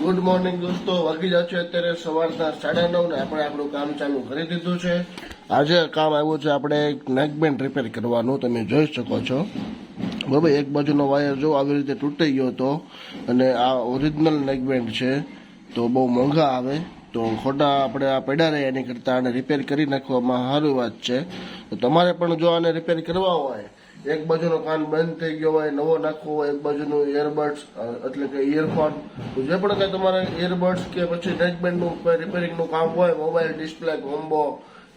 Good morning દોસ્તો, વાગી જાય છે અત્યારે સવારના 9:30 ને આપણે આપણું કામ ચાલુ કરી દીધું છે. આજે કામ આવ્યું છે આપણે નેકબેન્ડ રિપેર કરવાનું. તમે જોઈ શકો છો બરાબર, એક બાજુનો વાયર જો આવી રીતે તૂટી ગયો હતો અને આ ઓરિજિનલ નેકબેન્ડ છે તો બહુ મોંઘા આવે, તો ખોટા આપણે આ પડ્યા રહે એની કરતાં આને રિપેર કરી નાખવામાં સારી વાત છે. તો તમારે પણ જો આને રિપેર કરવા હોય, એક બાજુનો કાન બંધ થઈ ગયો હોય, નવો નાખવો હોય, એક બાજુનું ઇયરબડ્સ એટલે કે ઇયરફોન, જે પણ કંઈ તમારે ઇયરબડ્સ કે પછી નેકબેન્ડનું રિપેરિંગનું કામ હોય, mobile display, combo,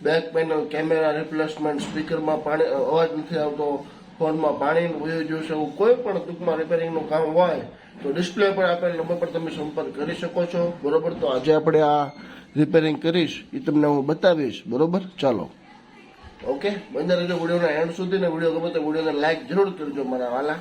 back panel, camera replacement, સ્પીકરમાં પાણી અવાજ નથી આવતો, ફોનમાં પાણી વહી ગયું છે, એવું કોઈ પણ ટૂંકમાં રિપેરિંગનું કામ હોય તો ડિસ્પ્લે પર આપેલ નંબર પર તમે સંપર્ક કરી શકો છો. બરોબર, તો આજે આપણે આ રિપેરિંગ કરીશ એ તમને હું બતાવીશ. બરોબર, ચાલો ઓકે, બંધ રહેજો વિડીયોના એન્ડ સુધી. ને વિડીયો ગમે તો વિડીયોને લાઈક જરૂર કરજો મારા વાલા.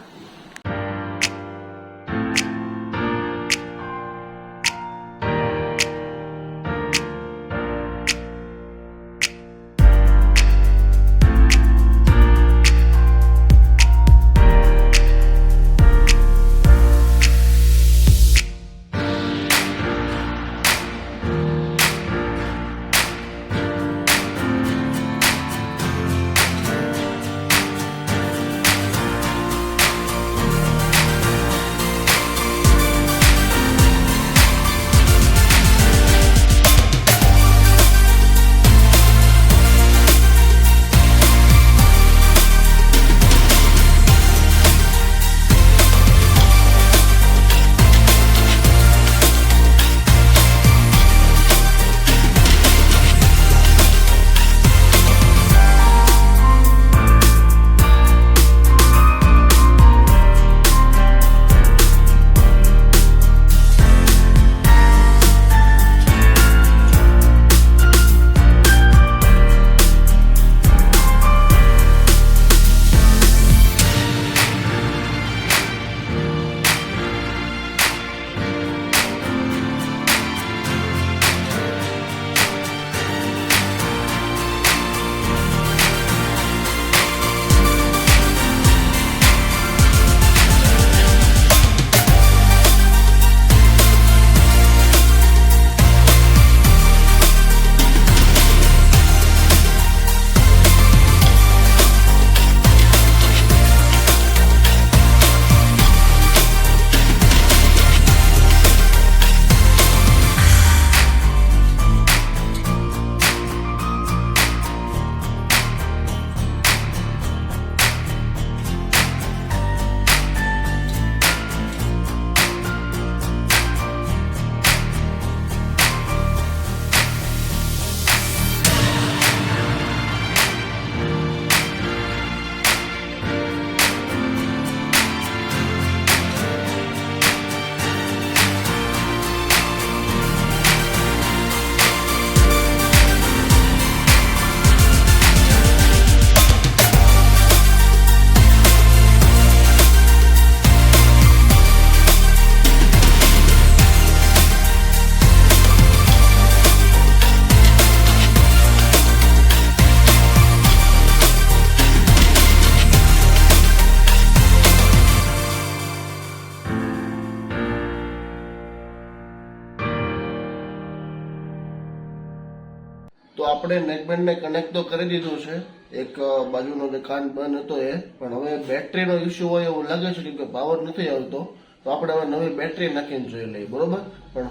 તો આપણે નેકબેન્ડને કનેક્ટ તો કરી દીધું છે. એક બાજુનો જે કાન બંધ હતો એ, પણ હવે બેટરીનો ઇસ્યુ હોય એવું લાગે છે કે પાવર નથી આવતો, તો આપણે હવે નવી બેટરી નાખીને જોઈ લઈએ. બરોબર, પણ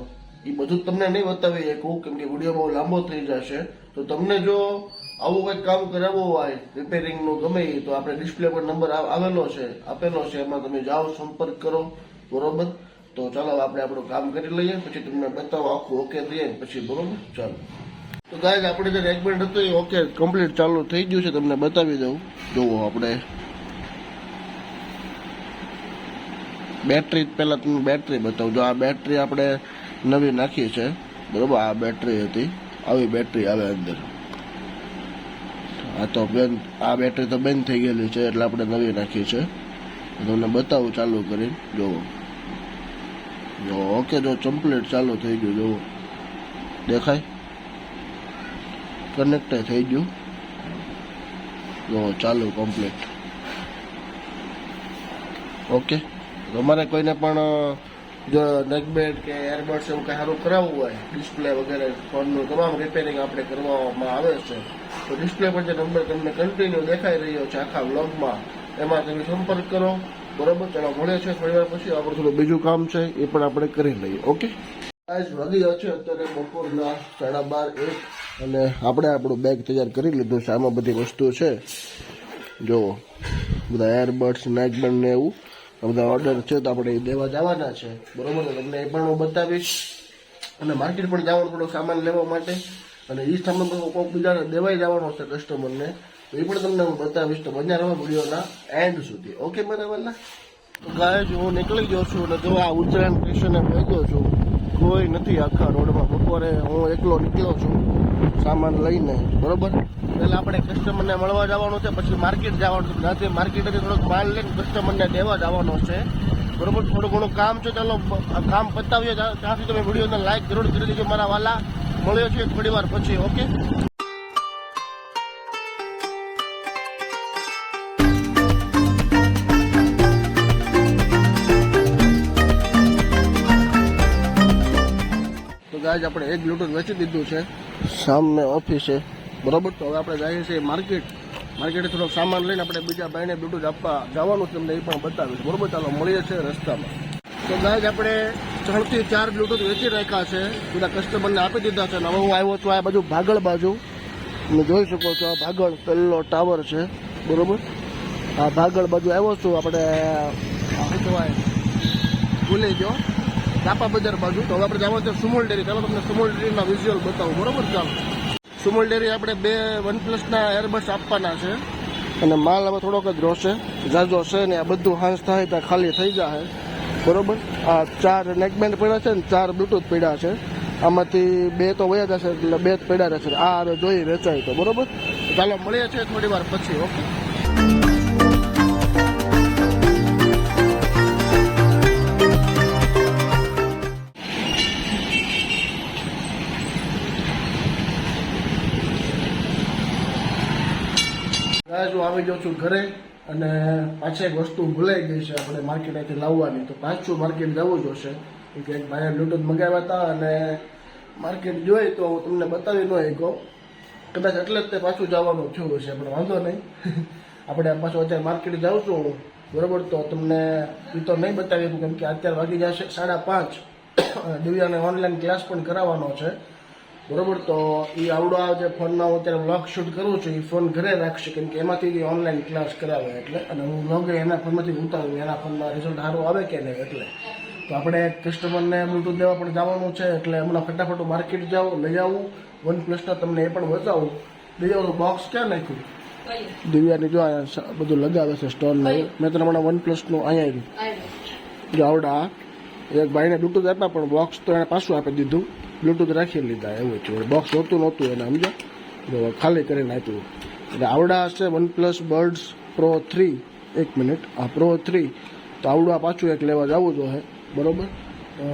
એ બધું તમને નહીં બતાવી શકું કેમ કે વિડીયો બહુ લાંબો થઈ જશે. તો તમને જો આવું કંઈક કામ કરાવવું હોય રિપેરિંગનું ગમે એ, તો આપણે ડિસ્પ્લે પર નંબર આપેલો છે, એમાં તમે જાઓ, સંપર્ક કરો. બરોબર, તો ચાલો આપણે આપણું કામ કરી લઈએ, પછી તમને બતાવો આખું ઓકે થઈએ પછી. બરોબર, ચાલો. તો ગાઈઝ આપણે જે નેકબેન્ડ હતું એ ઓકે કમ્પ્લીટ ચાલુ થઈ ગયું છે, તમને બતાવી દઉં. જુઓ, આપણે બેટરી પહેલાં તમને બેટરી બતાવું. જો આ બેટરી આપણે નવી નાખી છે. બરોબર, આ બેટરી હતી, આવી બેટરી આવે અંદર. આ તો બંધ, આ બેટરી તો બંધ થઈ ગયેલી છે એટલે આપણે નવી નાખી છે. તમને બતાવું ચાલુ કરીને. જુઓ ઓકે, જો કમ્પ્લીટ ચાલુ થઈ ગયું. જુઓ, દેખાય, કનેક્ટ થઈ ગયું. જો ચાલુ કમ્પ્લીટ. ઓકે, તમારે કોઈને પણ જો નેકબેન્ડ કે એરબડ્સ એવું કંઈ સારું કરાવવું હોય, ડિસ્પ્લે વગેરે ફોનનું તમામ રિપેરિંગ આપણે કરવામાં આવે છે. તો ડિસ્પ્લે પર જે નંબર તમને કન્ટિન્યુ દેખાઈ રહ્યો છે આખા વ્લોગમાં, એમાં તમે સંપર્ક કરો. બરોબર, ચાલો મળે છે થોડી વાર પછી. આપણે થોડું બીજું કામ છે એ પણ આપણે કરી લઈએ. ઓકે, આજ વાગી ગયા છે અત્યારે બપોરના 12:30 અને આપણે આપણું બેગ તૈયાર કરી લીધું છે. આમાં બધી વસ્તુ છે, જો બધા એરબડ્સ, નેકબેન્ડ ને એવું બધા ઓર્ડર છે, તો આપણે એ દેવા જવાના છે. બરોબર, તમને એ પણ હું બતાવીશ. અને માર્કેટ પણ જવાનું થોડો સામાન લેવા માટે, અને એ સામાન પણ કોઈક બીજાને દેવાઈ જવાનો છે કસ્ટમરને, તો એ પણ તમને હું બતાવીશ. તો બન્યા રહો વિડીયોના એન્ડ સુધી. ઓકે બરાબર. તો ગાય હું નીકળી ગયો છું અને જો આ ઉજ્જૈન સ્ટેશને પહોંચ્યો છું. કોઈ નથી આખા રોડમાં. બપોરે હું એકલો નીકળ્યો છું સામાન લઈને. બરોબર, પહેલાં આપણે કસ્ટમરને મળવા જવાનું છે, પછી માર્કેટ જવાનું છે. ત્યાંથી માર્કેટેથી થોડોક માલ લઈને કસ્ટમરને દેવા જવાનો છે. બરોબર, થોડું ઘણું કામ છે. ચાલો આ કામ પતાવીએ. ત્યાંથી તમે વિડીયોને લાઈક જરૂર કરી દેજો મારા વાલા. મળ્યો છે થોડી વાર પછી. ઓકે, આજ આપણે એક બ્લૂટૂથ વેચી દીધું છે સામે ઓફિસે. બરોબર, તો હવે આપણે જઈએ છીએ માર્કેટે થોડોક સામાન લઈને આપણે બીજા ભાઈને બ્લૂટૂથ આપવા જવાનું છે. તમને એ પણ બતાવીશ. બરોબર, ચાલો મળીએ છીએ રસ્તામાં. તો ગાય આપણે 3 થી 4 બ્લૂટૂથ વેચી રાખ્યા છે, બધા કસ્ટમરને આપી દીધા છે. અને હવે હું આવ્યો છું આ બાજુ ભાગળ બાજુ. તમે જોઈ શકો છો આ ભાગળ પહેલો ટાવર છે. બરોબર, આ ભાગળ બાજુ આવ્યો છું. આપણે શું કહેવાય, ભૂલી ગયો, ચાપા બજાર બાજુ. તો હવે આપણે જવાનું છે સુમુલ ડેરી. ચાલો તમને સુમુલ ડેરીના વિઝ્યુઅલ બતાવું. બરોબર, ચાલો. સુમુલ ડેરી આપણે 2 OnePlusના એરબડ્સ આપવાના છે, અને માલ હવે થોડોક જ રોશે, જાજો છે ને. આ બધું હાંસ થાય ત્યાં ખાલી થઈ જાય. બરોબર, આ 4 નેકબેન્ડ પડ્યા છે ને 4 બ્લૂટૂથ પડ્યા છે. આમાંથી 2 તો વયા જશે, એટલે 2 જ પડ્યા રહેશે. આ હવે જોઈ વેચાય તો. બરોબર, ચાલો મળીએ છીએ થોડી વાર પછી. ઓકે, હું આવી જાઉં છું ઘરે, અને પાછી એક વસ્તુ ભૂલાઈ ગઈ છે આપણે માર્કેટેથી લાવવાની. તો પાછું માર્કેટ જવું જોશે. કે એક ભાઈએ બ્લૂટૂથ મંગાવ્યા હતા અને માર્કેટ જોઈ તો તમને બતાવી ન શક્યો. કદાચ એટલે જ તે પાછું જવાનું થયું હશે, પણ વાંધો નહીં. આપણે પાછું અત્યારે માર્કેટ જાઉં છું. બરોબર, તો તમને એ તો નહીં બતાવી શકું, કેમ કે અત્યારે વાગી જશે 5:30. દિવ્યાને ઓનલાઈન ક્લાસ પણ કરાવવાનો છે. બરોબર, તો એ આવડો જે ફોનમાં હું અત્યારે વ્લોગ શૂટ કરું છું, એ ફોન ઘરે રાખશે, કેમ કે એમાંથી ઓનલાઈન ક્લાસ કરાવે એટલે. અને હું વ્લોગ એના ફોનમાંથી ઉતારું, એના ફોનમાં રિઝલ્ટ સારું આવે કે નહીં એટલે. તો આપણે કસ્ટમરને બ્લૂટૂથ દેવા પણ જવાનું છે, એટલે હમણાં ફટાફટ માર્કેટ જાઓ, લઈ આવું OnePlusના. તમને એ પણ બતાવું. દિવ્યાનું બોક્સ ક્યાં નાખ્યું? દિવ્યાની જો અહીંયા બધું લગાવે છે સ્ટોન. મેં તો હમણાં OnePlusનું અહીંયા આવ્યું. જો આવડા એક ભાઈને બ્લૂટૂથ આપ્યા, પણ બોક્સ તો એને પાછું આપી દીધું. બ્લૂટૂથ રાખી લીધા એવું છે. બોક્સ હોતું નહોતું એને, સમજો, ખાલી કરીને આપ્યું. એટલે આવડા હશે OnePlus Buds Pro 3. 1 મિનિટ, આ Pro 3. તો આવડું આ પાછું એક લેવા જવું જોઈએ. બરોબર, તો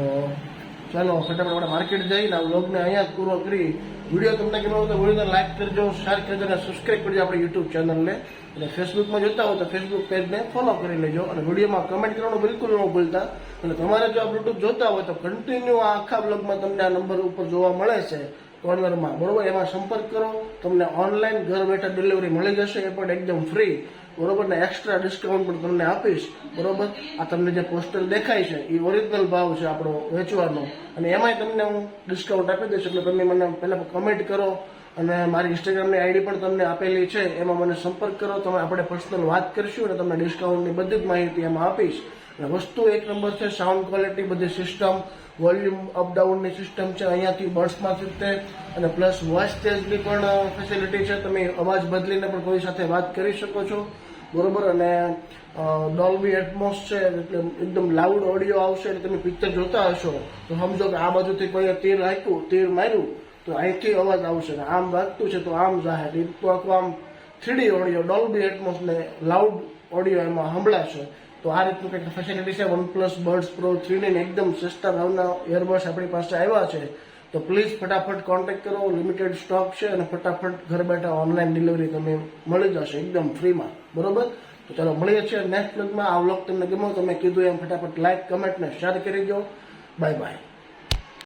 ચાલો ફટાફટ આપણે માર્કેટ જઈને આ વ્લોગને અહીંયા જ પૂરો કરી. વિડીયો તમને ગમ્યો હોય તો વિડીયોને લાઈક કરજો, શેર કરજો અને સબસ્ક્રાઈબ કરજો આપણી યુટ્યુબ ચેનલને. અને ફેસબુકમાં જોતા હોય તો ફેસબુક પેજને ફોલો કરી લેજો. અને વિડીયોમાં કમેન્ટ કરવાનું બિલકુલ ન ભૂલતા. અને તમારે જો આ બ્લૂટૂથ જોતા હોય તો કન્ટિન્યુ આ આખા બ્લોગમાં તમને આ નંબર ઉપર જોવા મળે છે કોર્નરમાં. બરોબર, એમાં સંપર્ક કરો. તમને ઓનલાઈન ઘર બેઠા ડિલિવરી મળી જશે, એ પણ એકદમ ફ્રી. બરોબર, ને એક્સ્ટ્રા ડિસ્કાઉન્ટ પણ તમને આપીશ. બરોબર, આ તમને જે પોસ્ટર દેખાય છે એ ઓરિજિનલ ભાવ છે આપણો વેચવાનો, અને એમાંય તમને હું ડિસ્કાઉન્ટ આપી દઈશ. એટલે તમે મને પહેલાં કમેન્ટ કરો, અને મારી ઇન્સ્ટાગ્રામની આઈડી પણ તમને આપેલી છે, એમાં મને સંપર્ક કરો. તમે આપણે પર્સનલ વાત કરીશું અને તમને ડિસ્કાઉન્ટની બધી જ માહિતી એમાં આપીશ. અને વસ્તુ એક નંબર છે. સાઉન્ડ ક્વોલિટી, બધી સિસ્ટમ, વોલ્યુમ અપડાઉનની સિસ્ટમ છે અહીંયાથી બર્ડ્સમાંથી તે, અને પ્લસ વોઇસ ચેન્જની પણ ફેસિલિટી છે. તમે અવાજ બદલીને પણ કોઈ સાથે વાત કરી શકો છો. બરોબર, અને ડોલ્બી એટમોસ છે, એટલે એકદમ લાઉડ ઓડિયો આવશે. એટલે તમે પિક્ચર જોતા હશો તો સમજો કે આ બાજુથી કોઈ તીર માર્યું તો અહીંથી અવાજ આવશે, ને આમ વાગતું છે તો આમ જાહેર. તો આખું આમ 3D ઓડિયો, ડોલ્બી એટમોસ ને લાઉડ ઓડિયો એમાં સંભળાશે. તો આ રીતનું કંઈક ફેસિલિટી છે OnePlus Buds Pro 3 ની. એકદમ સસ્તા ભાવના એરબડ્સ આપણી પાસે આવ્યા છે. તો પ્લીઝ ફટાફટ કોન્ટેક્ટ કરો. લિમિટેડ સ્ટોક છે, અને ફટાફટ ઘર બેઠા ઓનલાઈન ડિલિવરી તમે મળી જશે એકદમ ફ્રીમાં. બરોબર, તો ચાલો મળીએ છીએ નેક્સ્ટ વ્લોગમાં. આ વ્લોગ તમને ગમ્યો તો મેં કીધું એમ ફટાફટ લાઈક કમેન્ટ ને શેર કરી દો. Bye bye.